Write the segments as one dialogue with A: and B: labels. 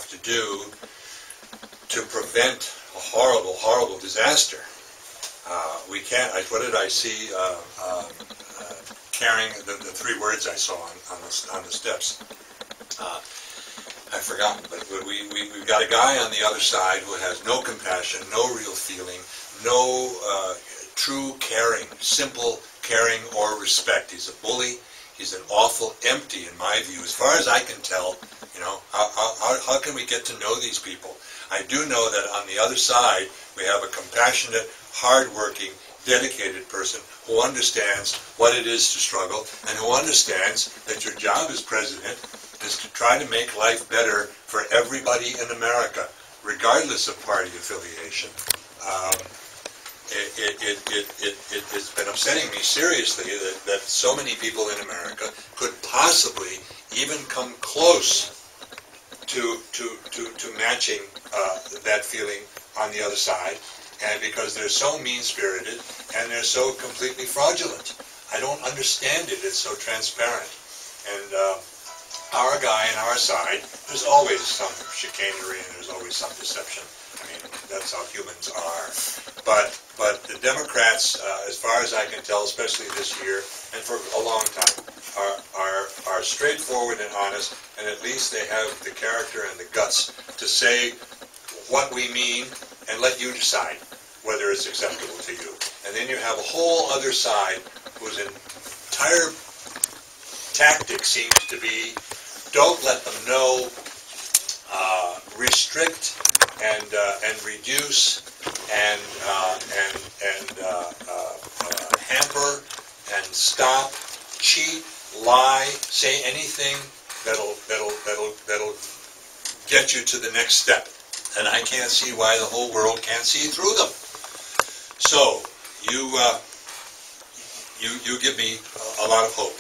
A: have to do to prevent a horrible, horrible disaster. We can't, what did I see carrying the 3 words I saw on the steps? I've forgotten, but we've got a guy on the other side who has no compassion, no real feeling, no true caring, simple caring or respect. He's a bully. He's an awful empty, in my view. As far as I can tell, you know, how can we get to know these people? I do know that on the other side, we have a compassionate, hard-working, dedicated person who understands what it is to struggle and who understands that your job as president is to try to make life better for everybody in America, regardless of party affiliation. It's been upsetting me seriously that so many people in America could possibly even come close to matching that feeling on the other side, and because they're so mean-spirited and they're so completely fraudulent. I don't understand it. It's so transparent. And our guy on our side, there's always some chicanery and there's always some deception. I mean, that's how humans are. But the Democrats, as far as I can tell, especially this year and for a long time, are straightforward and honest, and at least they have the character and the guts to say what we mean and let you decide whether it's acceptable to you. And then you have a whole other side whose entire tactic seems to be, don't let them know, restrict and reduce and hamper and stop, cheat, lie, say anything that'll get you to the next step. And I can't see why the whole world can't see through them. So you give me a lot of hope.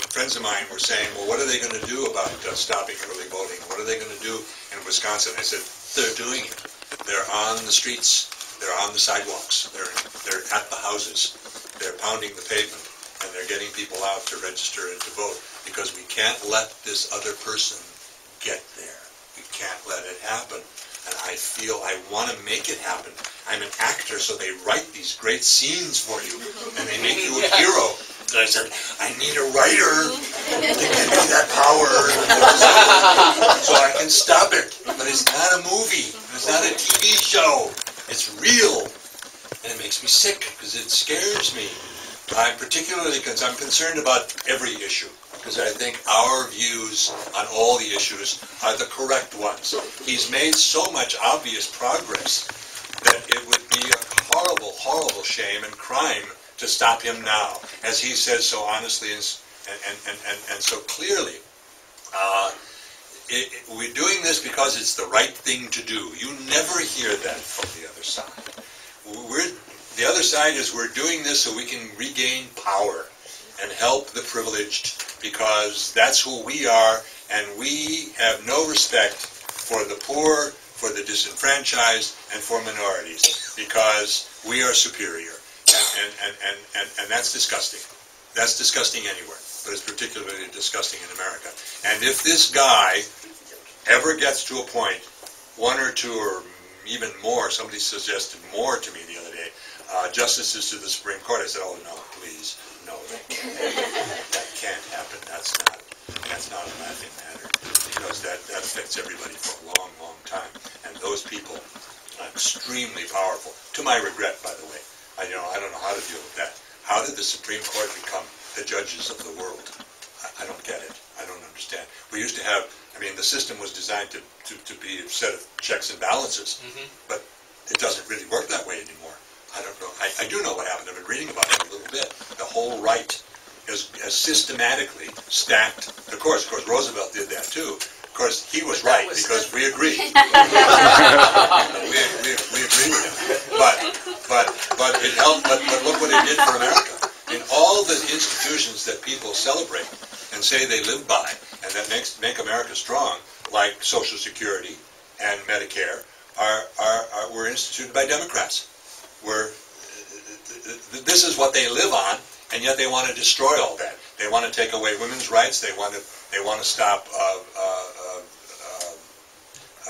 A: Friends of mine were saying, well, what are they going to do about stopping early voting? What are they going to do in Wisconsin? I said, they're doing it. They're on the streets. They're on the sidewalks. They're at the houses. They're pounding the pavement. And they're getting people out to register and to vote, because we can't let this other person get there. We can't let it happen. And I feel I want to make it happen. I'm an actor, so they write these great scenes for you, and they make you a hero. And I said, I need a writer to give me that power so I can stop it. But it's not a movie. It's not a TV show. It's real. And it makes me sick, because it scares me. I'm concerned about every issue, because I think our views on all the issues are the correct ones. He's made so much obvious progress that it would be a horrible, horrible shame and crime to stop him now, as he says so honestly and so clearly. We're doing this because it's the right thing to do. You never hear that from the other side. The other side is, we're doing this so we can regain power and help the privileged, because that's who we are, and we have no respect for the poor, for the disenfranchised, and for minorities, because we are superior. And that's disgusting. That's disgusting anywhere, but it's particularly disgusting in America. And if this guy ever gets to a point, 1 or 2 or even more, somebody suggested more to me the other day, justices to the Supreme Court, I said, oh no, please, no, that can't happen. That's not a laughing matter, because that affects everybody for a long, long time. And those people are extremely powerful, to my regret, by the way. I don't know how to deal with that. How did the Supreme Court become the judges of the world? I don't get it. I don't understand. We used to have, the system was designed to be a set of checks and balances, but it doesn't really work that way anymore. I don't know. I do know what happened. I've been reading about it a little bit. The whole right has systematically stacked the courts. Of course, Roosevelt did that too. Of course, he was right, because we agreed. we agreed with him. But it helped. But look what it did for America. In all the institutions that people celebrate and say they live by, and that make America strong, like Social Security and Medicare, were instituted by Democrats. This is what they live on, and yet they want to destroy all that. They want to take away women's rights. They want to stop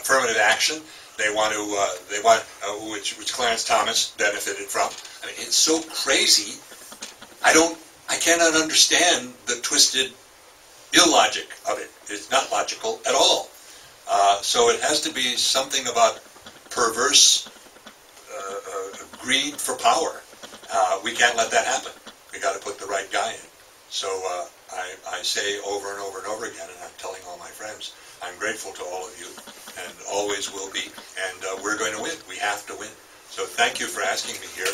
A: affirmative action. They want which Clarence Thomas benefited from. I mean, it's so crazy. I cannot understand the twisted illogic of it. It's not logical at all. So it has to be something about perverse greed for power. We can't let that happen. We got to put the right guy in. So I say over and over and over again, and I'm telling all my friends, I'm grateful to all of you, and always will be. And we're going to win. We have to win. So thank you for asking me here.